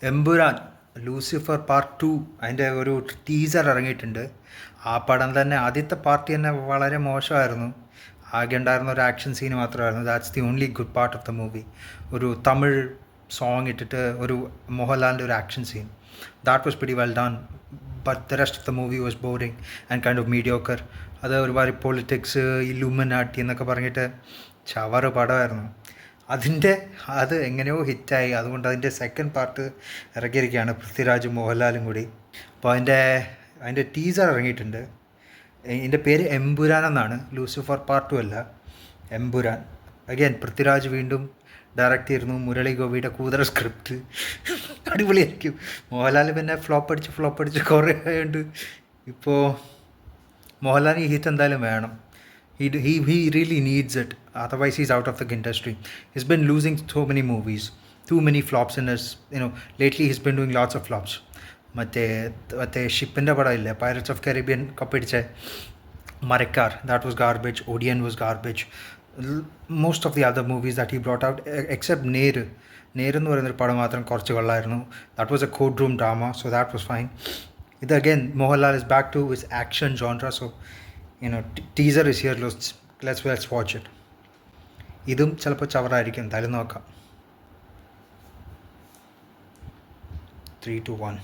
Empuraan Lucifer part 2 അതിൻ്റെ ഒരു teaser ഇറങ്ങിയിട്ടുണ്ട്. ആ പടം തന്നെ ആദ്യത്തെ പാർട്ടി തന്നെ വളരെ മോശമായിരുന്നു. ആകെ ഉണ്ടായിരുന്ന ഒരു ആക്ഷൻ സീൻ മാത്രമായിരുന്നു. That's the only good part of the movie. ഒരു തമിഴ് സോങ് ഇട്ടിട്ട് ഒരു മോഹൻലാലിൻ്റെ ഒരു action scene, that was very well done. But the rest of the movie was boring and kind of mediocre. അത് ഒരുപാട് പൊളിറ്റിക്സ്, ഇലുമിനാട്ടി എന്നൊക്കെ പറഞ്ഞിട്ട് ചവറ് പടമായിരുന്നു. അത് എങ്ങനെയോ ഹിറ്റായി. അതുകൊണ്ട് അതിൻ്റെ സെക്കൻഡ് പാർട്ട് ഇറക്കിയിരിക്കുകയാണ് പൃഥ്വിരാജും മോഹൻലാലും കൂടി. അപ്പോൾ അതിൻ്റെ ടീസർ ഇറങ്ങിയിട്ടുണ്ട്. ഇതിൻ്റെ പേര് എമ്പുരാൻ എന്നാണ്. ലൂസിഫർ പാർട്ട് 2 അല്ല, എമ്പുരാൻ. അഗൈൻ പൃഥ്വിരാജ് വീണ്ടും ഡയറക്റ്റ് ചെയ്യുന്നു. മുരളി ഗോപിയുടെ കൂതറ സ്ക്രിപ്റ്റ്, അടിപൊളിയായിരിക്കും. മോഹൻലാൽ പിന്നെ ഫ്ലോപ്പ് അടിച്ച് കുറേ ആയതുകൊണ്ട് ഇപ്പോൾ മോഹൻലാലിന് ഈ ഹിറ്റ് എന്തായാലും വേണം. He really needs it. Otherwise, he's out of the industry. He's been losing so many movies, too many flops in his. Lately he's been doing lots of flops. മറ്റേ ഷിപ്പിൻ്റെ പടമില്ലേ, പൈററ്റ്സ് ഓഫ് കരീബിയൻ കപ്പടിച്ച Marakkar, that was garbage. Odiyan was garbage. Most of the other movies that he brought out except Neru എന്ന് പറയുന്നൊരു പടം മാത്രം കുറച്ച് കൊള്ളായിരുന്നു. That was a courtroom drama, so that was fine. ഇത് again Mohanlal is back to his action genre. So teaser is here. Let's watch it. ഇതും ചിലപ്പോൾ ചവറായിരിക്കും. എന്തായാലും നോക്കാം. 3, 2, 1.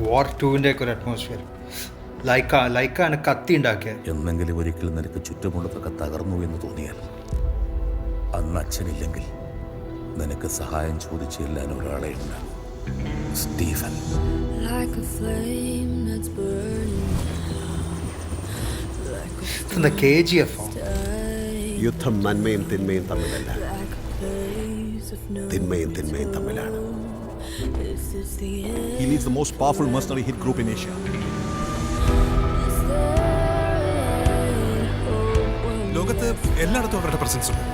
വാർ 2-ൻ്റെ ഒക്കെ ഒരു അറ്റ്മോസ്ഫിയർ. ലൈക്കാണ് കത്തി ഉണ്ടാക്കിയത്. എന്നെങ്കിലും ഒരിക്കൽ നിനക്ക് ചുറ്റുമുള്ളതൊക്കെ തകർന്നു എന്ന് തോന്നിയാൽ, അന്ന് അച്ഛനില്ലെങ്കിൽ നിനക്ക് സഹായം ചോദിച്ചു ചെല്ലാൻ ഒരാളെ ഉണ്ടാകും. സ്റ്റീഫൻ. KGF യുദ്ധം നന്മയും തിന്മയും തമ്മിലല്ല, തിന്മയും തമ്മിലാണ്. He leads the most powerful mercenary hit group in Asia. ലോകത്ത് എല്ലായിടത്തും അവരുടെ പ്രസൻസ് ഉണ്ട്.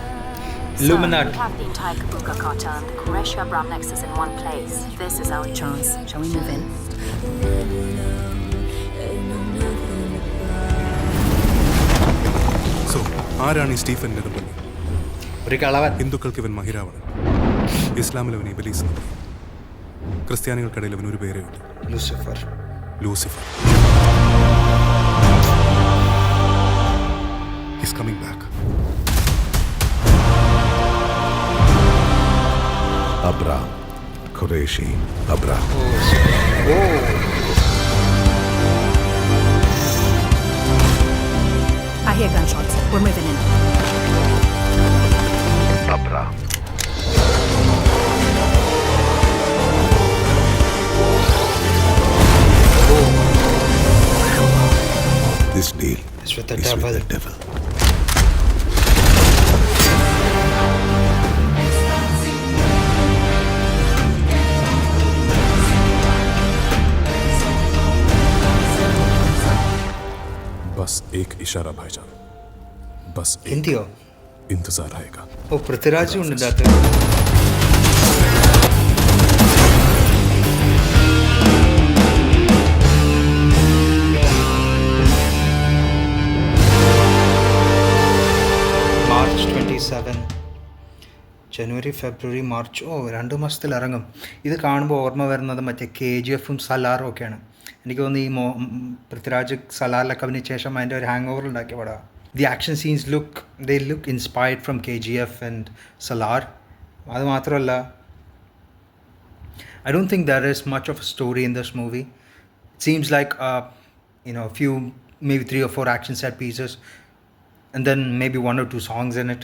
Illuminati. We have the entire Kabuka cartel and the Qureshi Abram nexus in one place. This is our chance. Shall we move in? So ആരാണ് ഈ Stephen Nedumpally? ഒരു കളവൻ. ഹിന്ദുക്കൾക്ക് ഇവൻ മഹിരാവണൻ, ഇസ്ലാമിൽ അവൻ ഇബലീസ്, ക്രിസ്ത്യാനികൾക്കിടയിൽ അവൻ ഒരു പേരേ ഉണ്ട്, Lucifer. He's coming back. Abram, Qureshi Abram. I hear gunshots. We're moving in. Abram. This deal It's with the is devil. with the devil. बस एक इशारा भाईजान, बस एक ഹിന്ദിയോ? इंतजार आएगा. ഓ, പൃഥ്വിരാജും ഉണ്ട് ഇതിൻ്റെ അകത്ത്. മാർച്ച് 27, ജനുവരി, ഫെബ്രുവരി, മാർച്ച്. 2 മാസത്തിൽ ഇറങ്ങും. ഇത് കാണുമ്പോൾ ഓർമ്മ വരുന്നത് മറ്റേ KGF-ഉം സലാറും ഒക്കെയാണ്. എനിക്ക് തോന്നുന്നു ഈ പൃഥ്വിരാജ് സലാറിലൊക്കെ അഭിനയിച്ച ശേഷം അതിൻ്റെ ഒരു ഹാങ് ഓവർ ഉണ്ടാക്കിയ പടമാണ്. The action scenes look inspired from KGF and Salaar. അത് മാത്രമല്ല, I don't think there is much of a story in this movie. It seems like a few, maybe 3 or 4 action set pieces and then maybe 1 or 2 songs in it.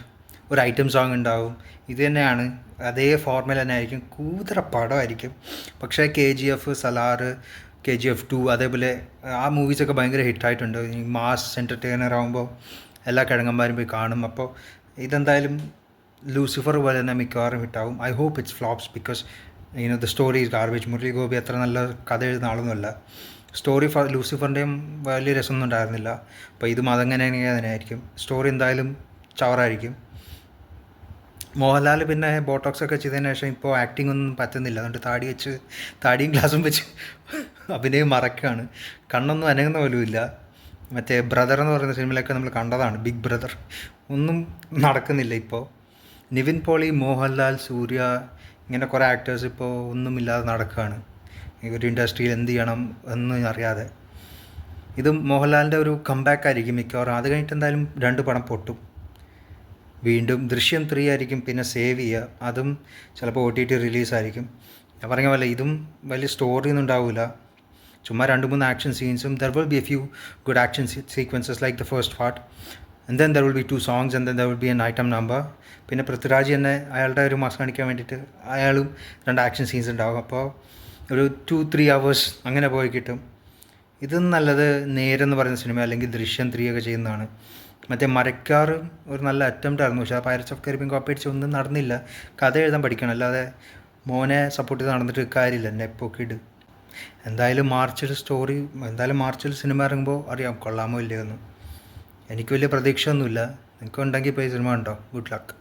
ഒരു item song ഉണ്ടാവും. ഇത് തന്നെയാണ്, അതേ formula തന്നെ ആയിരിക്കും. കൂതറ പടമായിരിക്കും. പക്ഷേ KGF, Salaar, KGF 2 അതേപോലെ ആ മൂവീസൊക്കെ ഭയങ്കര ഹിറ്റായിട്ടുണ്ട്. ഈ മാസ് എൻ്റർടൈനർ ആകുമ്പോൾ എല്ലാ കിഴങ്ങന്മാരും പോയി കാണും. അപ്പോൾ ഇതെന്തായാലും ലൂസിഫർ പോലെ തന്നെ മിക്കവാറും ഹിറ്റാവും. I hope it's flops because the story is garbage. Murali Gopy അത്ര നല്ല കഥ എഴുതുന്ന ആളൊന്നുമല്ല. സ്റ്റോറി ലൂസിഫറിൻ്റെയും വലിയ രസമൊന്നും ഉണ്ടായിരുന്നില്ല. അപ്പോൾ ഇതും അതങ്ങനെ തന്നെ ആയിരിക്കും. സ്റ്റോറി എന്തായാലും ചവറായിരിക്കും. മോഹൻലാൽ പിന്നെ ബോട്ടോക്സ് ഒക്കെ ചെയ്തതിന് ശേഷം ഇപ്പോൾ ആക്ടിംഗ് ഒന്നും പറ്റുന്നില്ല. അതുകൊണ്ട് താടിയും ഗ്ലാസും വെച്ച് അഭിനയം മറക്കുകയാണ്. കണ്ണൊന്നും അനങ്ങുന്ന പോലും ഇല്ല. മറ്റേ ബ്രദർ എന്ന് പറയുന്ന സിനിമയിലൊക്കെ നമ്മൾ കണ്ടതാണ്, ബിഗ് ബ്രദർ. ഒന്നും നടക്കുന്നില്ല ഇപ്പോൾ. നിവിൻ പോളി, മോഹൻലാൽ, സൂര്യ, ഇങ്ങനെ കുറേ ആക്ടേഴ്സ് ഇപ്പോൾ ഒന്നുമില്ലാതെ നടക്കുകയാണ് ഈ ഒരു ഇൻഡസ്ട്രിയിൽ. എന്ത് ചെയ്യണം എന്ന് അറിയാതെ. ഇതും മോഹൻലാലിൻ്റെ ഒരു കംബാക്ക് ആയിരിക്കും മിക്കവാറും. അത് കഴിഞ്ഞിട്ട് എന്തായാലും 2 പടം പൊട്ടും. വീണ്ടും ദൃശ്യം 3 ആയിരിക്കും, പിന്നെ സേവ് ചെയ്യുക, അതും ചിലപ്പോൾ OTT റിലീസായിരിക്കും. ഞാൻ പറഞ്ഞ പോലെ ഇതും വലിയ സ്റ്റോറി ഒന്നും ഉണ്ടാവില്ല, ചുമ്മാ 2-3 ആക്ഷൻ സീൻസും. There will be a few good action sequences like the first part, and then there will be 2 songs, and then there will be an item number. പിന്നെ പൃഥ്വിരാജ് തന്നെ അയാളുടെ ഒരു മാസ് കാണിക്കാൻ വേണ്ടിയിട്ട് അയാളും 2 ആക്ഷൻ സീൻസ് ഉണ്ടാകും. അപ്പോൾ ഒരു 2-3 hours അങ്ങനെ പോയി കിട്ടും. ഇതും നല്ലത് നേരെന്ന് പറയുന്ന സിനിമ അല്ലെങ്കിൽ ദൃശ്യം 3 ഒക്കെ ചെയ്യുന്നതാണ്. മറ്റേ മരക്കാർ ഒരു നല്ല അറ്റംപ്റ്റ് ആയിരുന്നു, പക്ഷേ ആ പൈററ്റ്സ് ഓഫ് കരീബിയൻ കോപ്പി അടിച്ച് ഒന്നും നടന്നില്ല. കഥ എഴുതാൻ പഠിക്കണം, അല്ലാതെ മോനെ സപ്പോർട്ട് ചെയ്ത് നടന്നിട്ട് കാര്യമില്ല. നെപ്പോ കിഡ്. എന്തായാലും മാർച്ചിൽ സിനിമ ഇറങ്ങുമ്പോൾ അറിയാം കൊള്ളാമോ ഇല്ലയോ എന്ന്. എനിക്ക് വലിയ പ്രതീക്ഷയൊന്നുമില്ല. നിങ്ങൾക്ക് ഉണ്ടെങ്കിൽ പോയി സിനിമ ഉണ്ടോ. Good luck.